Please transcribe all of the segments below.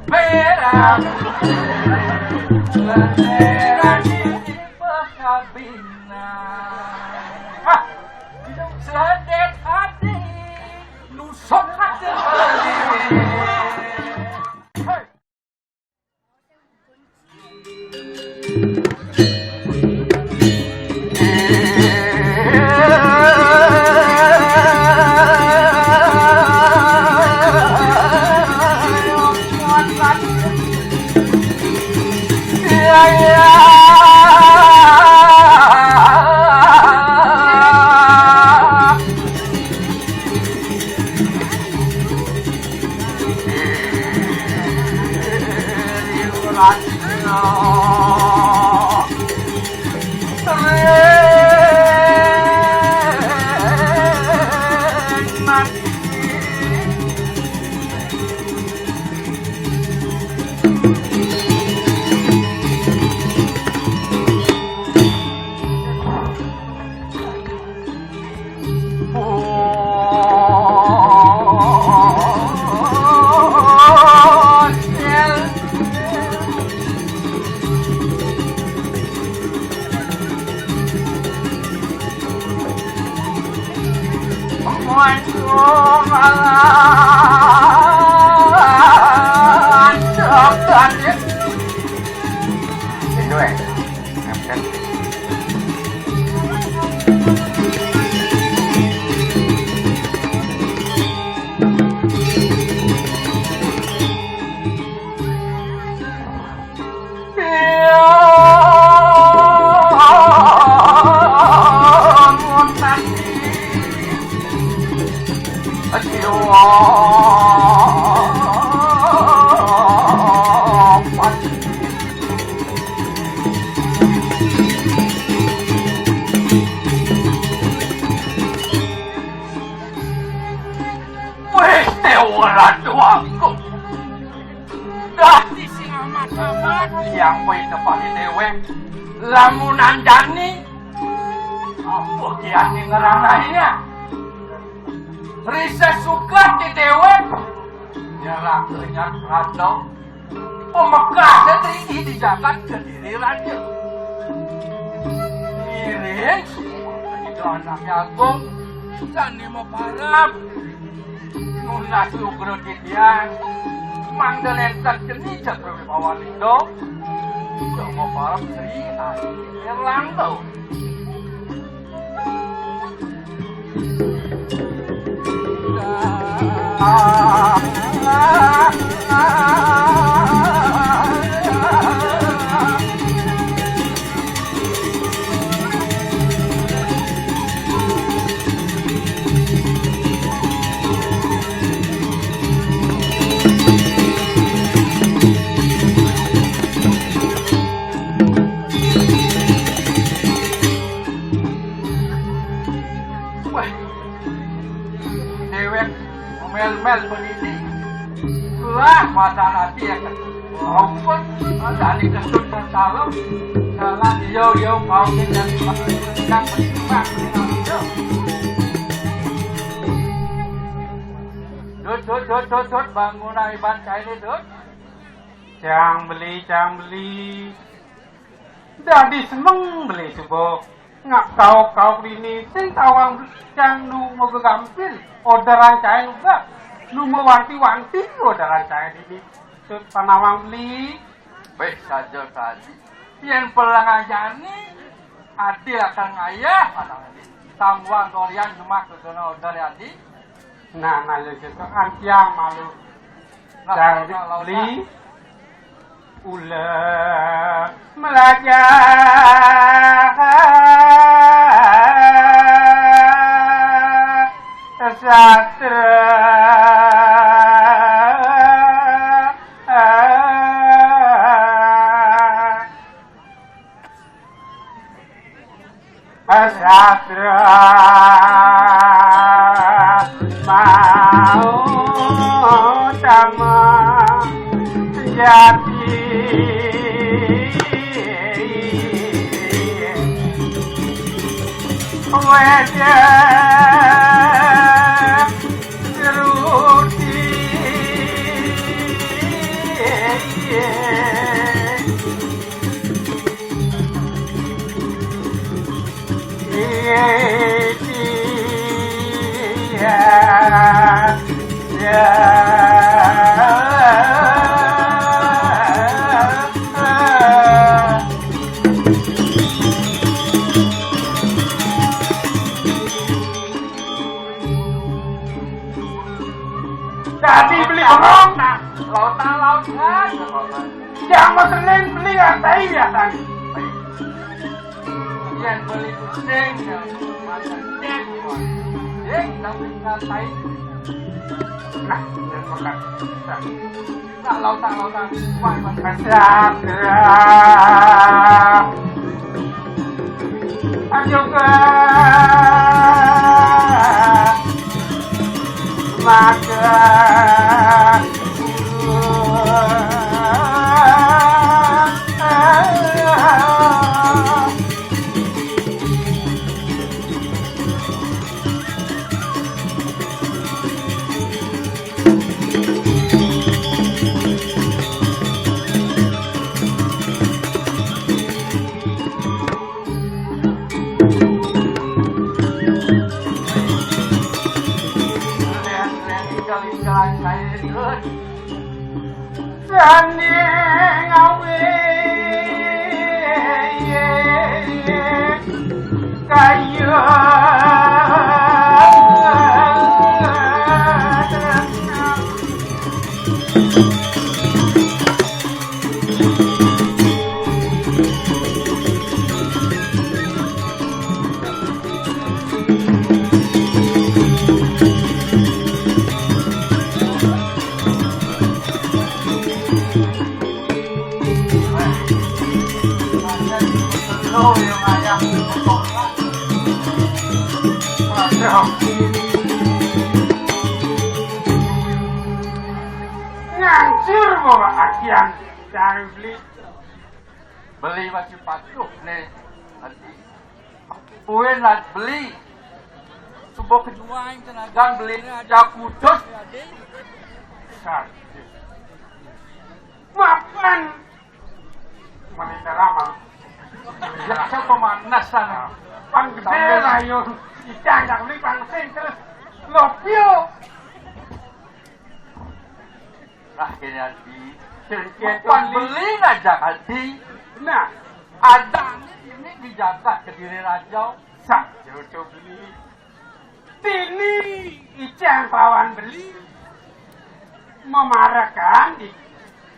Merah Merah di pekabinan Sedet hati Nusok hati yang poin depan dewe lamunan jani apa kiani ngerang lainnya Risa suka di dewe jalan ternyata rado pemekasnya tinggi di jagat kediri raja iring itu anaknya agung jani mau parap nuna sugro kitian manggalentak jeni jatuh bawah lindo Jomo parap Sri Adi Erlangga mel begini lah mata nanti ya kan maupun dari kesud dan salam jalan yo mau dengan yang berjumpa dengan yo dut bangunan iban saya ini dut jangan beli jadi seneng beli subuh ngak kau ini sing tawang yang lu mau gampil orderan saya juga lu mau wanti orderan saya ini tut panawang beli baik saja tadi yang pelang aja nih adil akan ayah tambah dorian cuma kedona order adi nah itu antiang malu jangan beli ulah belajar sastra mau sama sejati wajah seruti Jadi beli berong nah, lautan. Yang mau senin beli ngantai biasa. Yang beli kucing, yang makan cek, tapi ngantai. Nah, yang makan. Nah, lautan. Wah, makan sakra. Juga maka Sanding awe kayu ngancur bawa akian cari beli masih patuh nih hati uin lah beli sebuah kejuan tenaga beli aja kudus maafkan wanita lama ya saya pemanasan pang gede lah yuk ikan tak beli pangsin terus lopio lah kini hati bukan beli ngajak hati nah ada ini dijaga ke diri raja sak jodoh beli ini ikan pawan beli memarahkan di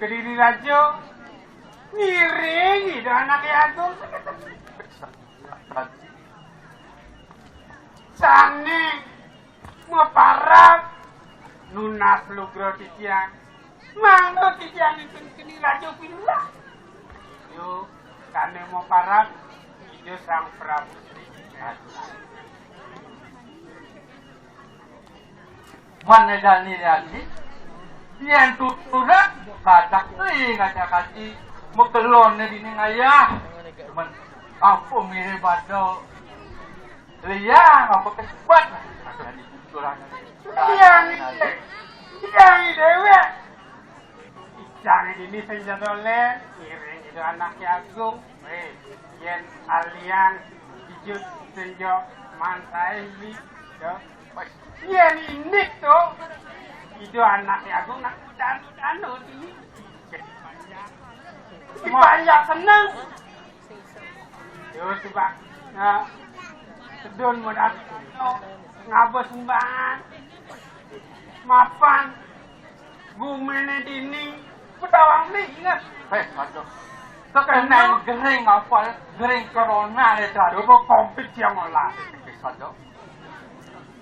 ke diri raja ngiring itu anaknya agung sani mau parah nunas lugro titiang mangga titiang itu kini raja pilih yuk kane mau parah itu sang prabu mana jani lagi yang tuturak kadak kati mekelon di ning ayah cuman apa mirip pada liang apa kesempatan ada di tuturak yang dewe jangan ini senjatole iring itu anaknya agung yen alian hijau senjo mantai ini yen ini tuh itu anaknya agung nak danu ini banyak senang yo coba sedun modal ngabos sumbangan mapan bumene dini pedawang nih ingat aduh sekarang gering apa gering corona itu aduh kok komplit yang olah aduh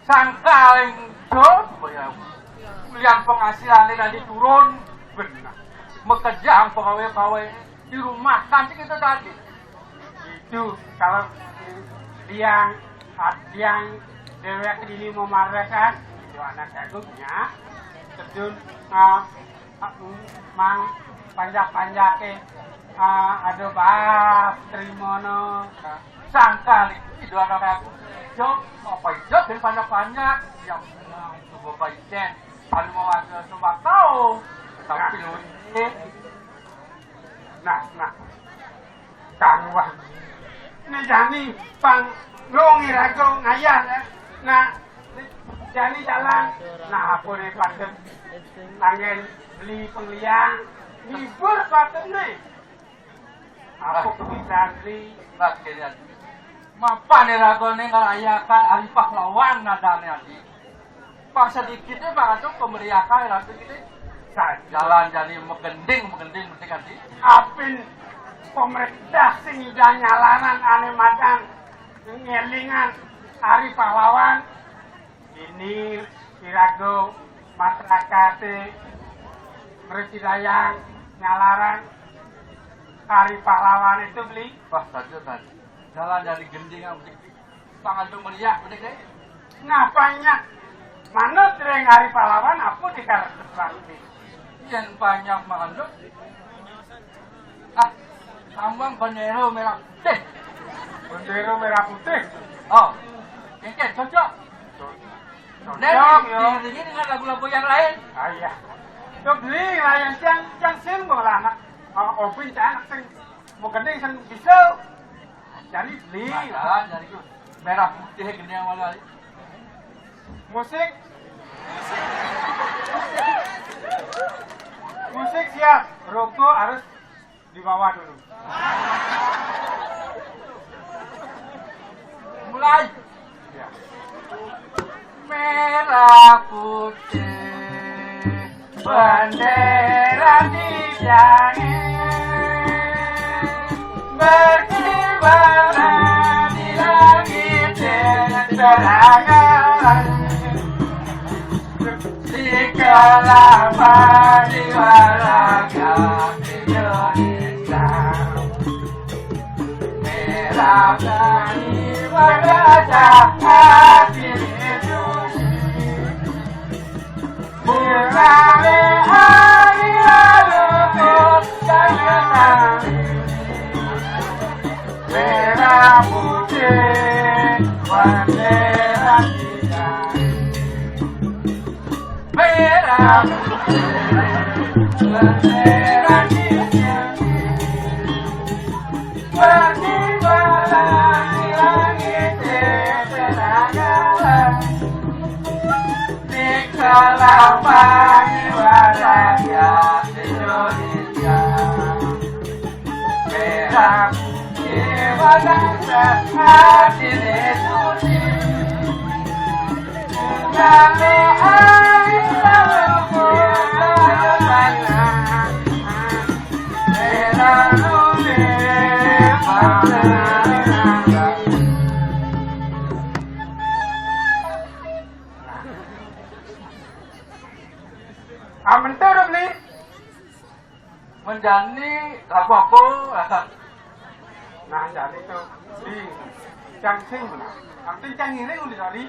sangka yang lihat penghasilan tadi turun benar bekerja pegawai-pegawai di rumah kan kita tadi itu kalau yang dewek ini memarahkan itu anak agungnya sedun mang panjak-panjake ada bah terimono sangka itu anak agung jok apa jok dari panjak-panjak yang coba baiknya kalau mau ada coba tahu tapi Nah. Kang wah. Ini jani pang longi rago ngayah. Nah, jani jalan. Nah, apa nih paten? Angin beli pengliang. Libur paten nih. Apa kebiasaan beli? Bagian. Mapan nih rago nih ngerayakan hari pahlawan nadane adi. Pak sedikitnya Pak Atung pemeriakan rago gitu. Jalan jadi megending mesti ganti. Apin pemerintah sing udah nyalanan ane madang ngelingan hari pahlawan ini kirago masyarakat Mercidayang nyalaran hari pahlawan itu beli. Wah tadi jalan jadi gending mesti pangadung meriah bener deh. Ngapanya manut reng hari pahlawan apa dikaretek bangki Yang banyak mengandung sambang bendera merah putih. Bendera merah putih. Oh, kengken cocok. Cocok yo. Ini dengan lagu-lagu yang lain. Iya. Tuh beli lah yang simbol lah anak. Opin anak sing mau gede sing bisa. Jadi beli. Jalan dari itu merah putih gede yang malu. Musik. Musik siap. Rokok harus dibawa dulu. Mulai. Ya. Merah putih bendera dijangi berkibar di langit terangan di kelapa di warga Indonesia merah putih wajah hati Mulai hari lalu jangan merah putih bendera kita merah putih bendera kita berkibar di langit terangan kelapa warga Indonesia merah putih warga hati suci kami air merah Amin tuh udah beli. Menjani lagu apa? Nah jadi tuh di Jangsing mana? Nanti Jangiring udah tadi.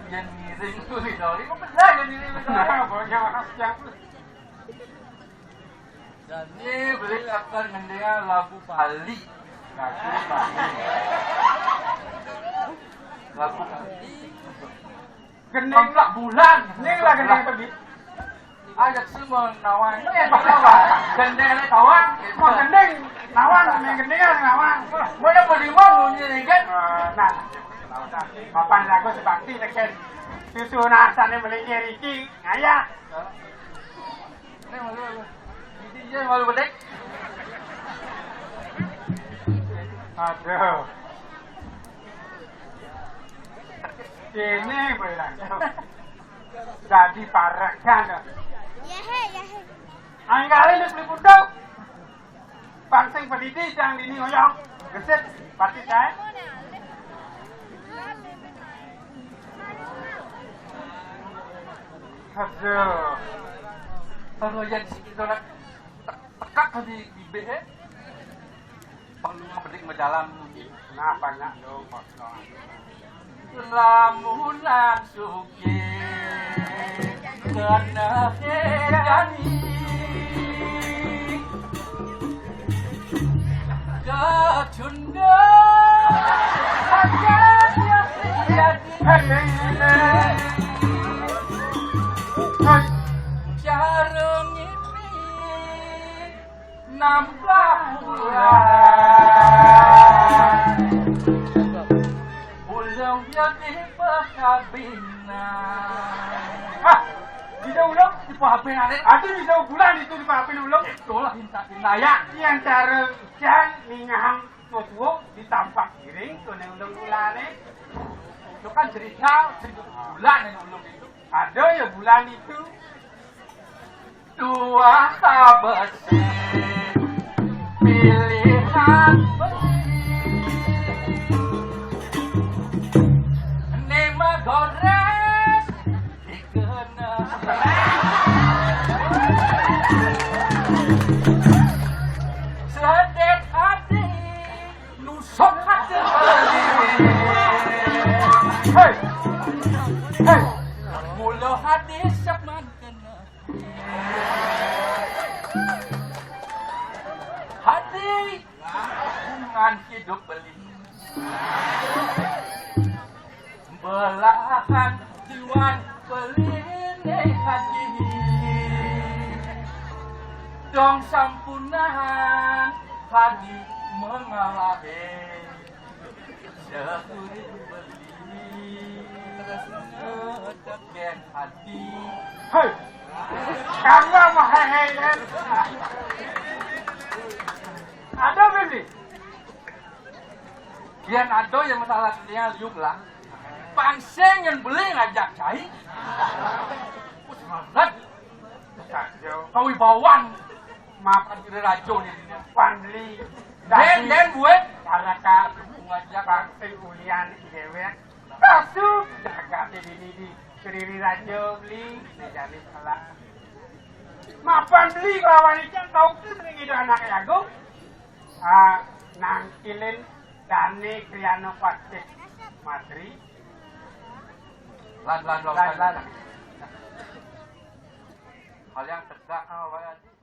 Yang ngiring tuh di doli, kok benar yang ngiring tuh? Nah, pokoknya orang yang Jadi beli akan mendengar lagu Bali. Lagu Bali. Gendeng bulan. Ini lah gendeng tadi. Ajak semua nawang. Ini apa? Gendeng ini kawan. Mau gendeng, nawang, main gendeng nawang. Mana berdua bunyi kan? Nah, papan lagu sebakti leken. Susu nasane beli Riki, ngaya. Ini malu. Ini malu bedek. Aduh. Ini bilang. Jadi parah kan. Ya he. Angkali lu beli punduk. Pangsing pendidi jangan dini ngoyong. Gesit, pasti saya. Aduh. Kalau yang sikit orang tekak tadi bibirnya. Panglima bedek berjalan. Nah banyak dong kosong. Lamunan suki kena hedani kacunda akan jadi jarang ini pinan. Ah, bisa ulang? Di HP nanti. Atuh bisa bulan itu di papen ulang. Itulah hinta-hintaya. Yang cara jan ningahang tua ditampak giring tuh yang ulang bulane. Itu kan cerita bulan yang belum itu. Ada ya bulan itu. Dua sahabat pilihan Nema gores dikena sedet hati nusuk hati Hei, hei, mulu hati sakman kena hati hubungan hidup beli belahan jiwan pelini hati dong sampunan hati mengalahi seurik beli ngedeken hati hei. Kamu mah hehehe. Ada beli? Biar ada yang masalah dia liuk lah. Pangseng yang beli ngajak cai. Semangat. Kacau. Kau ibawan. Maaf, Diri rajo ni dia. Pandli. Den buat. Karena kak Ngajak. bangsa ulian dewe. Kasuk. Jaga di kediri raja beli. Jadi salah. Mapan beli lawan ikan tahu tu sering itu anak yago. Nangkilin dane kriano pasik matri. Lan. Lan. Hal yang tegak kalau bayar.